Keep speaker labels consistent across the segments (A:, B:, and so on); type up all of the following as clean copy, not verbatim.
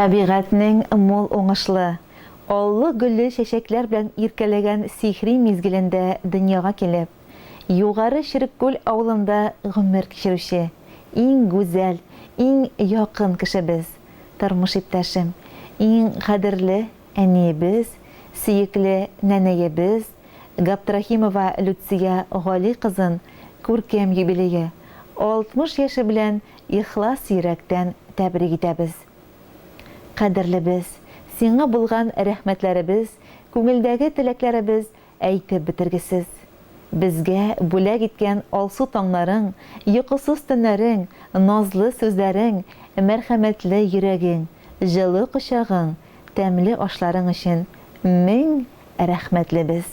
A: Табигатьнең мул уңышлы, аллы гөлле чәчәкләр белән иркәләгән сихри мизгелендә дөньяга килеп, югары Ширеккүл авылында гомер кичерүче, иң гүзәл, иң якын кешебез, тормыш иптәшем, иң кадерле әниебез, сөекле нәнәебез, Гаптарахимова Люция Гали кызын күркәм юбилее 60 яше белән ихлас йөрәктән тәбрик итәбез. Кадерлебез, сиңа булган рәхмәтләребез, күңелдәге теләкләребез әйтеп бетергесез. Безгә бүләк иткән алсу таңнарың, йокысыз төннәрең, назлы сүзләрең, мәрхәмәтле йөрәгең, җылы кочагың, тәмле ашларың өчен мең рәхмәтлебез.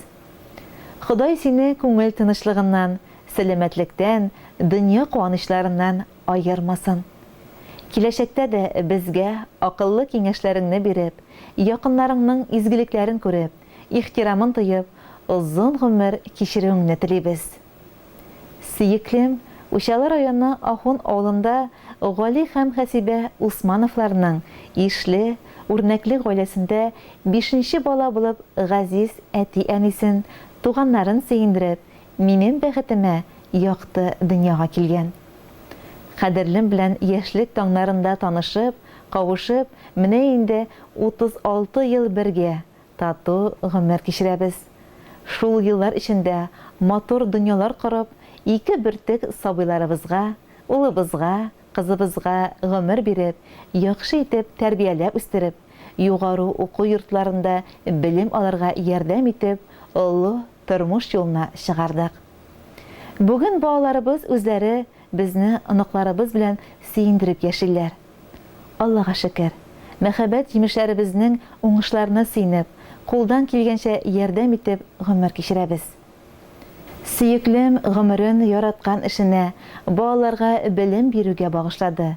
A: Ходай сине күңел тынычлыгыннан, сәламәтлектән, дөнья куанычларыннан аермасын. Киләчәктә дә безгә акыллы киңәшләреңне биреп, якыннарыңның изгелекләрен күреп, ихтирамын тоеп, озын гомер кичерүеңне телибез. Сөеклем, Учалы районы Ахун авылында Гали һәм Хәсибә Усмановларның ишле, үрнәкле гаиләсендә 5нче бала булып Газиз әти-әнисен, туганнарын сөендереп, минем бәхетемә якты дөньяга килгән. Кадерлем белән яшьлек таңнарында танышып, кавышып, менә инде 36 ел бергә тату гомер кичерәбез. Шул еллар эчендә матур дөньялар корып, ике бертек сабыйларыбызга, улыбызга, кызыбызга гомер биреп, яхшы итеп тәрбияләп үстереп, югары уку йортларында белем алырга ярдәм итеп, олы тормыш юлына чыгардык. Бүген балаларыбыз үзләре безне оныкларыбыз белән сөендереп яшиләр. Аллага шөкер, мәхәббәт җимешләребезнең уңышларына сөенеп, кулдан килгәнчә ярдәм итеп гомер кичерәбез. Сөеклем гомерен яраткан эшенә, балаларга белем бирүгә багышлады.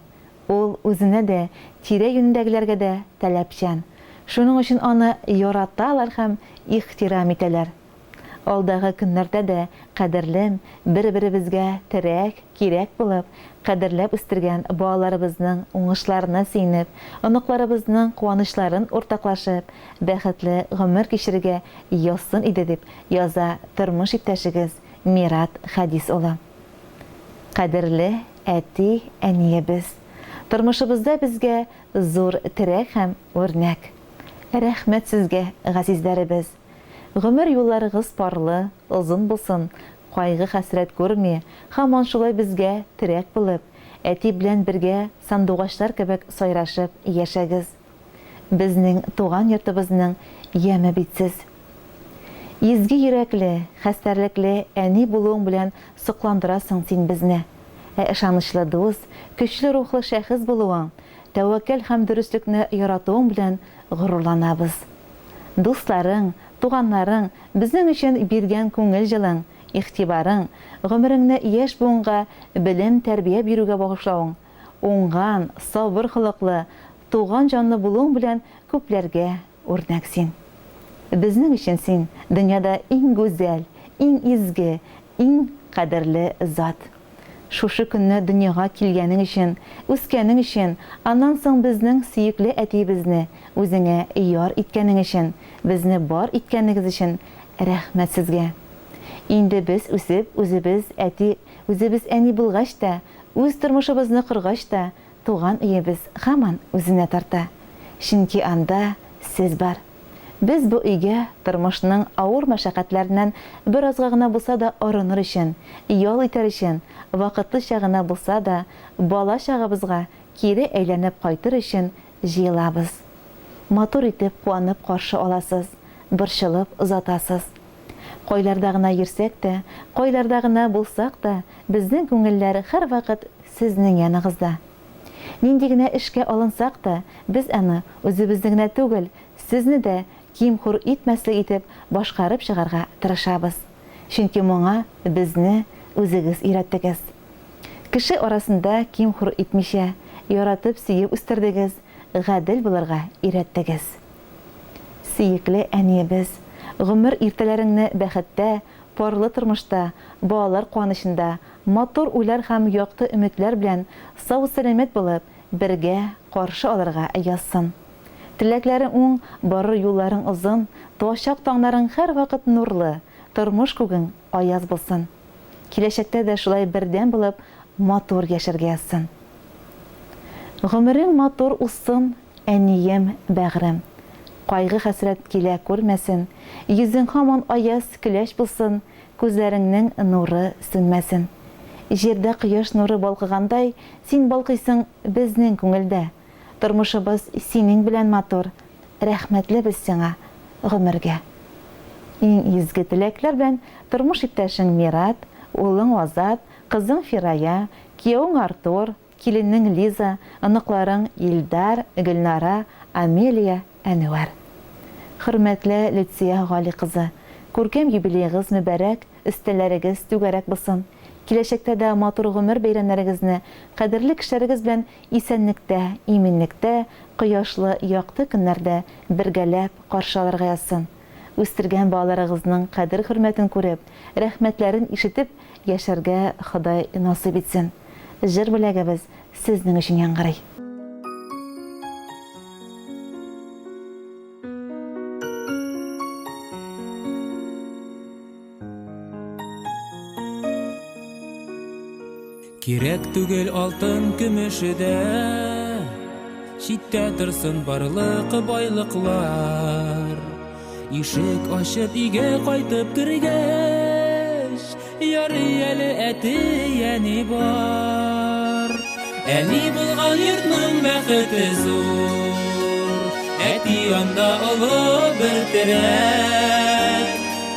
A: Ул үзенә дә, тирә-юньдәгеләргә дә таләпчән. Шуның өчен аны яраталар һәм ихтирам итәләр. Алдагы көннәрдә дә кадерлем, бер-беребезгә терәк, кирәк булып, кадерләп үстергән балаларыбызның уңышларына сөенеп, оныкларыбызның куанычларын уртаклашып, бәхетле гомер кичерергә язсын иде дип яза тормыш иптәшегез Мират Хәдис улы. Кадерле әти, әниебез, тормышыбызда безгә зур терәк һәм үрнәк. Рәхмәт сезгә, газизләребез. Гомер юлларыгыз парлы, озын булсын, кайгы хәсрәт күрми, һаман шулай безгә терәк булып, әти белән бергә сандугачлар кебек сайрашып яшәгез. Безнең туган йортыбызның яме битсез. Изге йөрәкле, хәстәрлекле әни булуың белән сокландырасың син безне. Ышанычлы дус, көчле рухлы шәхес булуың, тәвәккәл һәм дөреслекне яратуың белән горурланабыз. Дусларың, туганнарың безнең өчен биргән күңел җылың, ихтибарың, гомереңне яшь буынга белем, тәрбия бирүгә багышлавың, уңган, сабыр холыклы, туган җанлы булуың белән күпләргә үрнәк син. Безнең өчен син дөньяда иң гүзәл, иң изге, иң кадерле зат. Шушы көнне дөньяга килгәнең өчен, үскәнең өчен, аннан соң безнең сөекле әтиебезне үзеңә яр иткәнең өчен, безне бар иткәнегез өчен рәхмәт сезгә. Инде без үсеп, үзебез әни булгач та, үз тормышыбызны коргач та, туган өебез һаман үзенә тарта. Чөнки анда сез бар. Без бу өйгә тормышның авыр мәшәкатьләреннән бер азга гына булса да арыныр өчен, ял итәр өчен, вакытлыча гына булса да бала чагыбызга кире әйләнеп кайтыр өчен җыелабыз. Матур итеп куанып каршы аласыз, борчылып озатасыз. Кайларда гына йөрсәк тә, кайларда гына булсак та, безнең күңелләр һәрвакыт сезнең яныгызда. Нинди генә эшкә алынсак та, без аны үзебезнең генә түгел, сезне дә ким-хур итмәслек итеп башкарып чыгарга тырышабыз. Чөнки моңа безне үзегез өйрәттегез. Кеше арасында ким-хур итмичә, яратып сөеп үстердегез, гадел булырга өйрәттегез. Сөекле әниебез, гомер иртәләреңне бәхеттә, парлы тормышта, балалар куанычында, матур уйлар һәм якты өметләр белән сау-сәламәт булып, бергә каршы алырга язсын. Теләкләрең уң, барыр юлларың озын, туачак таңнарың һәр вакыт нурлы, тормыш күгең аяз булсын. Киләчәктә дә шулай бердәм булып, матур яшәргә язсын. Гомерең матур узсын, әнием, бәгърем. Кайгы хәсрәт килә күрмәсен, йөзең һаман аяз көләч булсын, күзләреңнең нуры сүнмәсен. Җирдә кояш нуры балкыгандай, син балкыйсың безнең күңелдә. Тормышыбыз синең белән матур, рәхмәтле без сиңа гомергә. Иң изге теләкләр белән тормыш иптәшең Мират, улың Азат, кызың Фирая, кияүең Артур, киленең Лиза, оныкларың Илдар, Гөлнара, Амелия, Әнвәр. Хөрмәтле Лютия Гали кызы, күркәм юбилейгыз мөбарәк, өстәлләрегез түгәрәк булсын. Киләчәктә дә матур гомер бәйрәмнәрегезне кадерле кешеләрегез белән исәнлектә, иминлектә, кояшлы, якты көннәрдә бергәләп каршы алырга язсын. Үстергән балаларыгызның кадер-хөрмәтен күреп, рәхмәтләрен ишетеп яшәргә Ходай насыйп итсен. Җыр бүләгебез сезнең өчен яңгырый.
B: Кирәк түгел алтын көмешедә, читтә торсын барлык байлыклар. Ишек ачып өйгә кайтып кергәч, ярый әле әти әни бар. Әни булган йортның бәхете зур, әти анда олы бер терәк.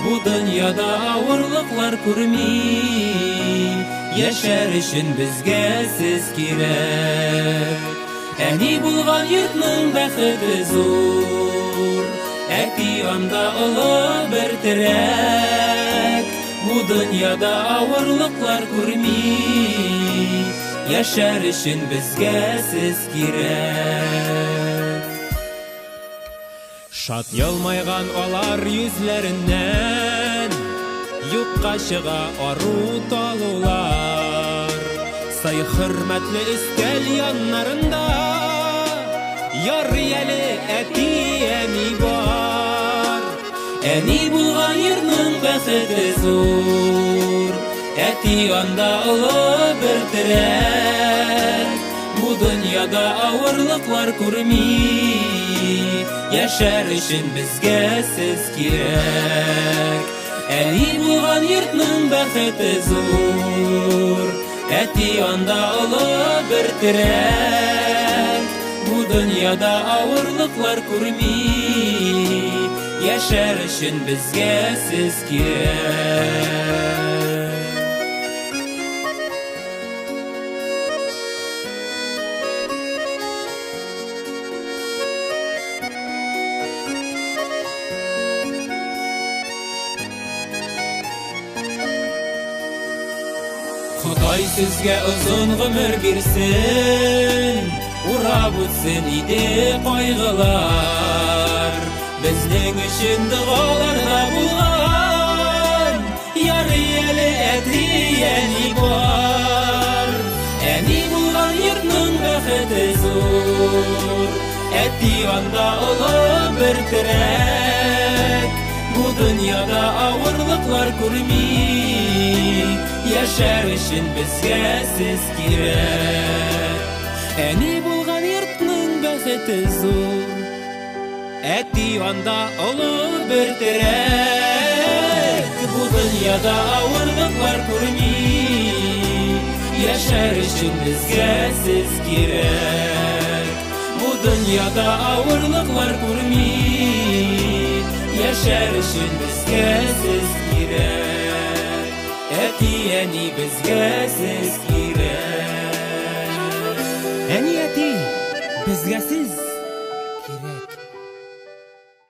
B: Бу дөньяда авырлыклар күрми, яшәр өчен безгә сез кирәк. Әни булган йортның бәхете зур, әти анда олы бер терәк. Бу дөньяда авырлыклар күрми, яшәр өчен безгә сез кирәк. Шат елмайган алар йөзләреннән, юкка чыга ару талулар. Сай хөрмәтле өстәл яннарында, ярый әле әти әни бар. Әни булган йортның бәхете зур, әти анда олы бер терәк. Бу дөньяда авырлыклар күрми, яшәр өчен безгә сез кирәк. Әни булган йортның бәхете зур, әти анда олы бер терәк. Бу дөньяда авырлыклар күрми, яшәр өчен безгә сез кирәк. Ходай сезгә озын гомер бирсен, урап үтсен иде кайгылар. Безнең өчен дуаларда булган, ярый әле әти әни бар. Әни булган йортның бәхете зур, әти анда олы бер терәк. Бу дөньяда авырлыклар күрми, яшәр өчен безгә сез кирәк. Әни булган йортның бәхете зур, әти анда олы бер терәк. Бу дөньяда авырлыклар күрми, яшәр өчен безгә сез кирәк. Бу дөньяда авырлыклар күрми, яшәр өчен безгә сез кирәк. Әти әни безгә сез кирәк. Әни әти безгә сез